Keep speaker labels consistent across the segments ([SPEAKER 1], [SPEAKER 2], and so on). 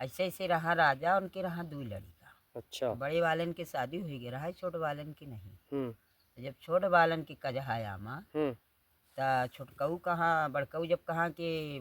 [SPEAKER 1] ऐसे ऐसे रहा राजा, उनके रहा 2 लड़का।
[SPEAKER 2] अच्छा।
[SPEAKER 1] बड़े वालन के शादी हुई गे रहा, छोट वालन की नहीं।
[SPEAKER 2] हम्म।
[SPEAKER 1] तो जब छोट वालन की कजहाया माँ,
[SPEAKER 2] हम्म।
[SPEAKER 1] त छोटकऊ कहाँ बड़कऊ जब कहाँ के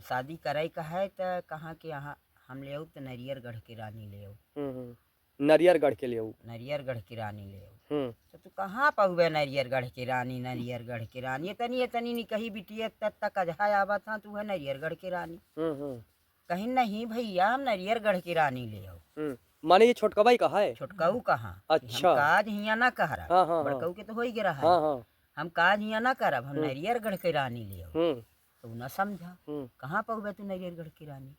[SPEAKER 1] शादी करे का है, त कहाँ के यहाँ हम ले आऊ तो नरियरगढ़ की रानी ले आऊ।
[SPEAKER 2] नरियरगढ़ के लिए वो।
[SPEAKER 1] नरियरगढ़ की रानी ले आऊ।
[SPEAKER 2] हम्म।
[SPEAKER 1] तो तू कहाँ पहुँचे नरियरगढ़ की रानी, नरियरगढ़ की रानी ये तनी नहीं कही बिटिया तब तक कजहा आवा था तू है नरियरगढ़ की रानी।
[SPEAKER 2] हम्म।
[SPEAKER 1] कहीं नहीं भैया, हम नरियरगढ़ की रानी ले आओ।
[SPEAKER 2] माने ये छोटका भाई कहा है?
[SPEAKER 1] छोटकाऊ कहाँ?
[SPEAKER 2] अच्छा।
[SPEAKER 1] हम काज हियाँ ना कह रहा।
[SPEAKER 2] हाँ हाँ
[SPEAKER 1] बड़काऊ के तो हो ही गिरा है।
[SPEAKER 2] हाँ हाँ।
[SPEAKER 1] हम काज हियाँ ना करब, हम नरियरगढ़ की रानी ले आओ। तो न समझा, कहाँ पहुँचे तू नरियरगढ़ की रानी?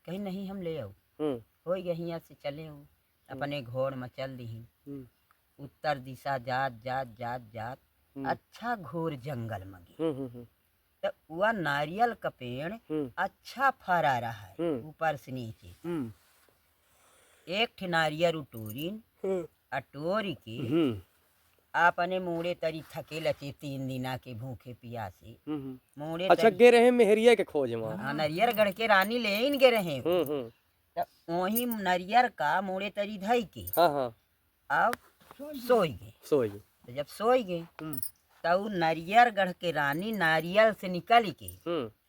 [SPEAKER 1] कहीं नहीं हम ले आओ। हो गया हियाँ से चले हो, अपने घोड़ में चल दी। उत्तर दिशा जात जात जात जात अच्छा घोर जंगल में गई। तो वह नारियल का पेड़ अच्छा फरा रहा है ऊपर से नीचे। एक ठे नारियल उटोरिन अटोरी के अपने मुड़े तरी थके लचे 3 दिना के भूखे पियासे मुड़े।
[SPEAKER 2] अच्छा गे रहे मेहरिया के खोज में?
[SPEAKER 1] हाँ, नरियरगढ़ के रानी ले इन गे रहे। तो वही नरियर का मुड़े तरी धई के अब सोई गए। तो जब सोई गए तो नरियरगढ़ के रानी नारियल से निकल के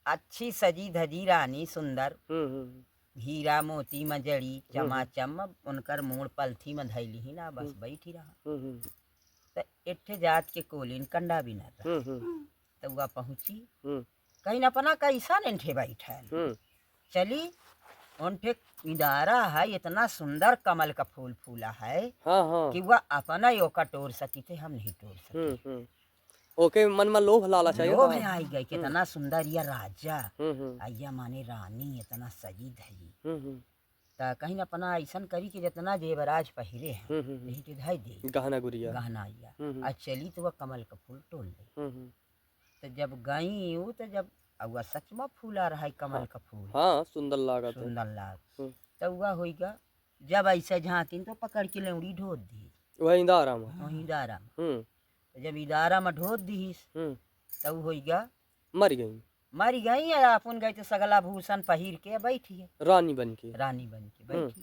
[SPEAKER 1] अच्छी सजी धजी रानी सुंदर हीरा मोती में जड़ी चमाचम उनकर मूड़ पलथी में धैली ही ना, बस बैठी रहा। तो एठे जात के कोलिन कंडा भी न रहा। तो वह पहुंची कहीं न अपना कैसा नेठे बैठल चली उनठे इदारा है, इतना सुंदर कमल का फूल फूला है कि वह अपना योका टोर सकी थे, हम नहीं टोर सके।
[SPEAKER 2] ओके मन में लोभ लालच है।
[SPEAKER 1] लोभ आई गई कितना सुंदर यह राजा आया माने रानी इतना सजी धजी। त कहीं अपना ऐसन करी कि जितना जेवराज पहिरे हैं यही के धाई दे
[SPEAKER 2] गहना गुड़िया
[SPEAKER 1] गहना आइया। चली तो वह कमल का फूल तोड़ ले। तो जब गई तो जब वह सच में फूला रहा है कमल का फूल।
[SPEAKER 2] हाँ सुंदर लागा,
[SPEAKER 1] सुंदर लाग। तो वह होगा जब ऐसे झाँकिन तो पकड़ के लौड़ी ढोद दी
[SPEAKER 2] वही इदारा में।
[SPEAKER 1] वही इदारा में। तो जब इदारा में ढोद दीस तब होगा
[SPEAKER 2] मर गई
[SPEAKER 1] अपन गए तो सगला भूषण पहिर के बैठी है
[SPEAKER 2] रानी बन के
[SPEAKER 1] बैठी।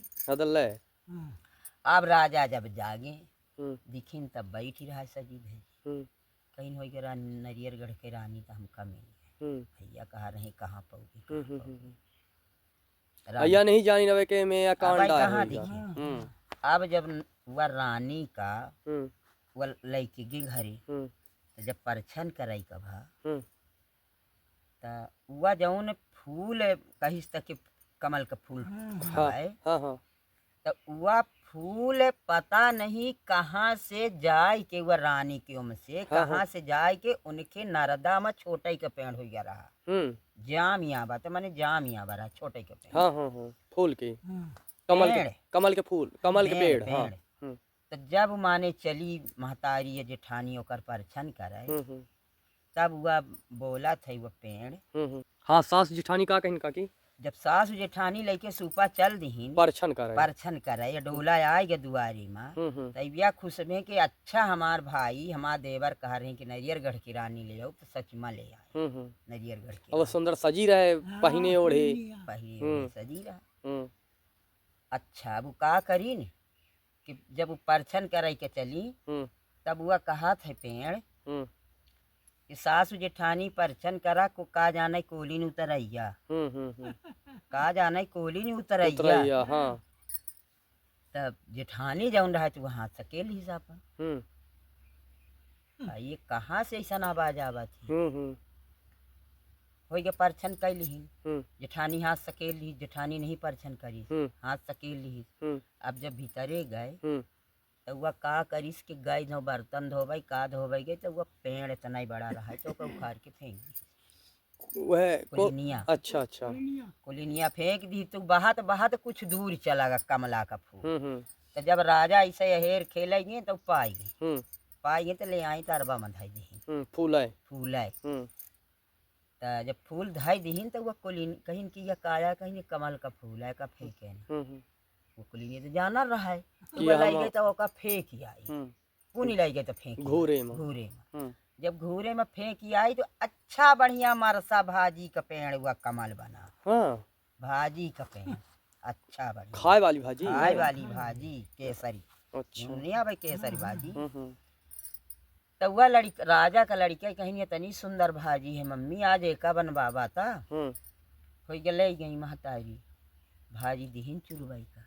[SPEAKER 1] अब राजा जब जागे दिखिन तब बैठी रहा सजी धजी। कहीं हो गया नरियरगढ़ के रानी तो हम कमे भैया कहा रहे कहाँ पहुँची
[SPEAKER 2] भैया नहीं जानी रवे के मैं
[SPEAKER 1] कहाँ दिखी। अब जब वह रानी का वह लड़की के घरे तो जब परछन कराई कभा तो वह जौन फूल कहिस तक कमल का फूल है तो वह फूल पता नहीं कहाँ से जाए के वह रानी के उम से कहाँ से जाए के उनके नरदा में छोटे का पेड़ हो गया रहा। जाम यहाँ बात मैंने जाम यहाँ बा रहा छोटे का पेड़
[SPEAKER 2] फूल के कमल के फूल कमल के पेड़।
[SPEAKER 1] तो जब माने चली महतारी या जेठानी ओकर परछन करे तब वह बोला था वह पेड़।
[SPEAKER 2] हाँ सास जेठानी का कहीं काकी
[SPEAKER 1] जब सास जेठानी लेके सूपा चल दीन
[SPEAKER 2] परछन करे
[SPEAKER 1] या डोला आए गे दुआरी में तब यह खुश में कि अच्छा हमार भाई हमार देवर कह रहे कि नरियरगढ़ की रानी ले आओ तो सच में ले आए नरियरगढ़ की।
[SPEAKER 2] और सुंदर सजी रहे पहिने ओढ़े
[SPEAKER 1] सजी रहा। अच्छा वो का करी न कि जब वो परछन करे के चली तब वह कहा था पेड़ कि सासु जेठानी परछन करा को का जाने कोलिन उतरैया का जाने कोलिन उतरैया। तब जेठानी जौन रहा तो वहाँ सकेल हिसाब ये कहाँ से ऐसा आवाज आवा थी हो गया परछन कैली जेठानी हाथ सकेल ली जेठानी नहीं परछन करी हाथ सकेल ली। अब जब भीतरे गए तो वह का करिस कि गए धो बर्तन धोबई का धोबई गए तो वह पेड़ इतना ही बड़ा रहा है तो उखाड़ के फेंक दी
[SPEAKER 2] वह अच्छा
[SPEAKER 1] कुलिनिया फेंक दी। तो बहात कुछ दूर चला गया कमला का फूल। तो जब राजा ऐसे अहेर खेलेंगे तो पाई गए तो ले आई तरबा में धाई दी फूल तो जब फूल धाई दीन तो वह कुलिन कहीं की यह काया कहीं कमल का फूल है का फेंके वो कुलिनी तो जाना रहा है तो लाई गई तो ओका फेंक आई पुनी लाई गई तो फेंक घूरे में जब घूरे में फेंक आई तो अच्छा बढ़िया मरसा भाजी का पेड़ हुआ कमल बना भाजी का पेड़, अच्छा बढ़िया
[SPEAKER 2] खाए वाली भाजी।
[SPEAKER 1] खाए वाली भाजी केसरी,
[SPEAKER 2] अच्छा।
[SPEAKER 1] नहीं भाई केसरी भाजी।
[SPEAKER 2] हम्म।
[SPEAKER 1] तो वह लड़का राजा का लड़का कहीं इतनी सुंदर भाजी है मम्मी, आज एका बनवावा था।
[SPEAKER 2] हम्म।
[SPEAKER 1] हो गई गई महतारी भाजी दिहिन चुरवाई का।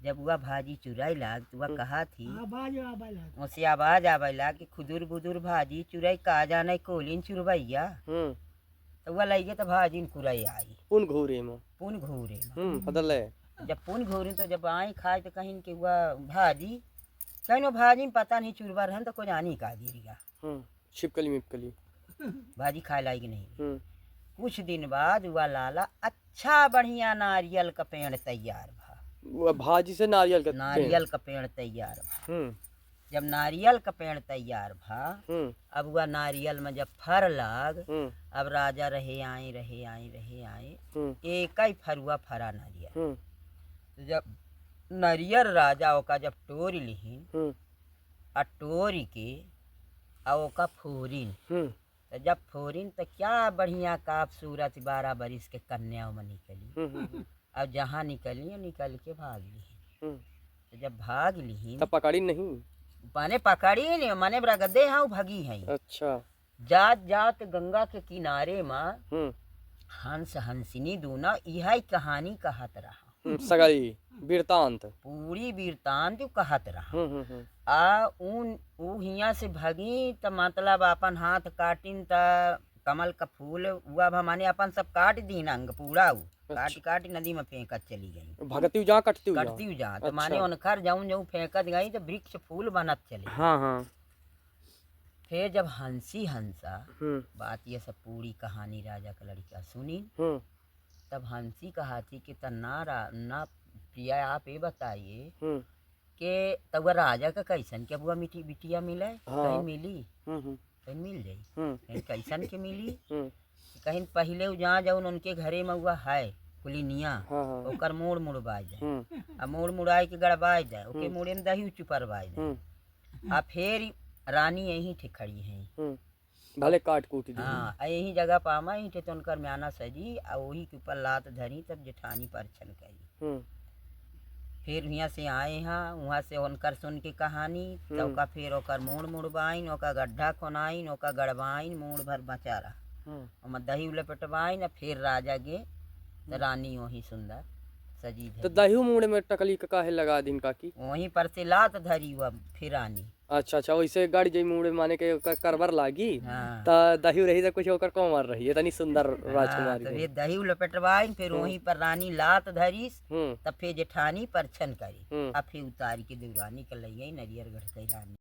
[SPEAKER 1] जब वह भाजी चुराई लाग तो वह कहा थी, उसे आवाज आवे लाग कि खुदुर बुदुर भाजी चुराई का जाने कोलिन चुरवैया। तो वह लगे तो भाजी कुरई आई
[SPEAKER 2] पुन घूरे में।
[SPEAKER 1] पुन घूरे में।
[SPEAKER 2] बदल
[SPEAKER 1] जब पुन घूरी तो जब आई खाए तो कहीं कि वह भाजी कहीं भाजी में पता नहीं चुरवा रहन तो कुछ आनी का गिरिया।
[SPEAKER 2] छिपकली मिपकली
[SPEAKER 1] भाजी खाए लायक नहीं। कुछ दिन बाद वह लाला अच्छा बढ़िया नारियल का पेड़ तैयार भा।
[SPEAKER 2] भाजी से नारियल का
[SPEAKER 1] पेड़ तैयार भा। जब नारियल का पेड़ तैयार भा, अब वह नारियल में जब फर लाग, अब राजा रहे आए एक ही फरुआ फरा नारियल। तो जब नारियल राजा ओका जब टोरी लिहिन आ टोरी के आ ओका फोरिन, तो जब फोरिन तो क्या बढ़िया काप सूरत 12 बरिस के कन्या में निकली। अब जहाँ निकली निकल के भाग ली। तो जब भाग ली
[SPEAKER 2] तब पकड़ी नहीं,
[SPEAKER 1] माने पकड़ी नहीं, माने ब्रगदे हाँ भगी है। अच्छा। जात जात गंगा के किनारे में हंस हंसिनी दूना यह कहानी कहत रहा।
[SPEAKER 2] सगाई वृतांत
[SPEAKER 1] पूरी वृतांत कहत रहा। आ ऊ हिया से भगी त मतलब अपन हाथ काटिन त कमल का फूल हुआ माने अपन सब काट दी अंग पूरा काट नदी में फेंकत चली गई।
[SPEAKER 2] भगती जा कटती
[SPEAKER 1] जा तो माने उनकर जाऊं फेंकत गई तो वृक्ष फूल बनत चले।
[SPEAKER 2] हाँ।
[SPEAKER 1] फिर जब हंसी हंसा बात ये सब पूरी कहानी राजा का लड़का सुनी, तब हंसी कहा थी कि ना प्रिया आप ये बताइए कि तब राजा का कैसन के बुआ मीठी बिटिया मिले। कहीं मिली, कहीं मिल जाई, कहीं कैसन के मिली, कहीं पहले जहाँ जाऊन उनके घरे में हुआ है कुलिनिया, ओकर मोड़ मुड़बाई जाए, अब मोड़ मुड़ाई के गड़बाई जाए, ओके मोड़े में दही चुपरवाई जाए। आ फिर रानी यहीं ठे खड़ी है,
[SPEAKER 2] भले काट कूट दी।
[SPEAKER 1] हाँ यही जगह पामा ही तो उनकर म्याना सजी आ वही के ऊपर लात धरी, तब जेठानी परछन करी। फिर यहाँ से आए हाँ, वहाँ से उनकर सुन के कहानी, तो ओका फिर ओकर मोड़ मुड़बाइन, ओका गड्ढा खोनाइन, ओका गड़बाइन, मोड़ भर बचा रहा, दही उलपटवाइन, फिर राजा गे तो रानी वही सुंदर सजी
[SPEAKER 2] तो दही मुड़ में टकली का काहे लगा दिन काकी,
[SPEAKER 1] वहीं पर से लात धरी हुआ फिर रानी।
[SPEAKER 2] अच्छा वैसे गाड़ी जई मुड़े माने के करबर लागी। हाँ। ता दही रही तो कुछ होकर कम मार रही है, इतनी सुंदर राजकुमारी।
[SPEAKER 1] तो ये दही लपेटवाई, फिर वहीं पर रानी लात धरीस, तब फिर जेठानी परछन करी, अब फिर उतार के देवरानी के लई गई नरियर गढ़ रानी।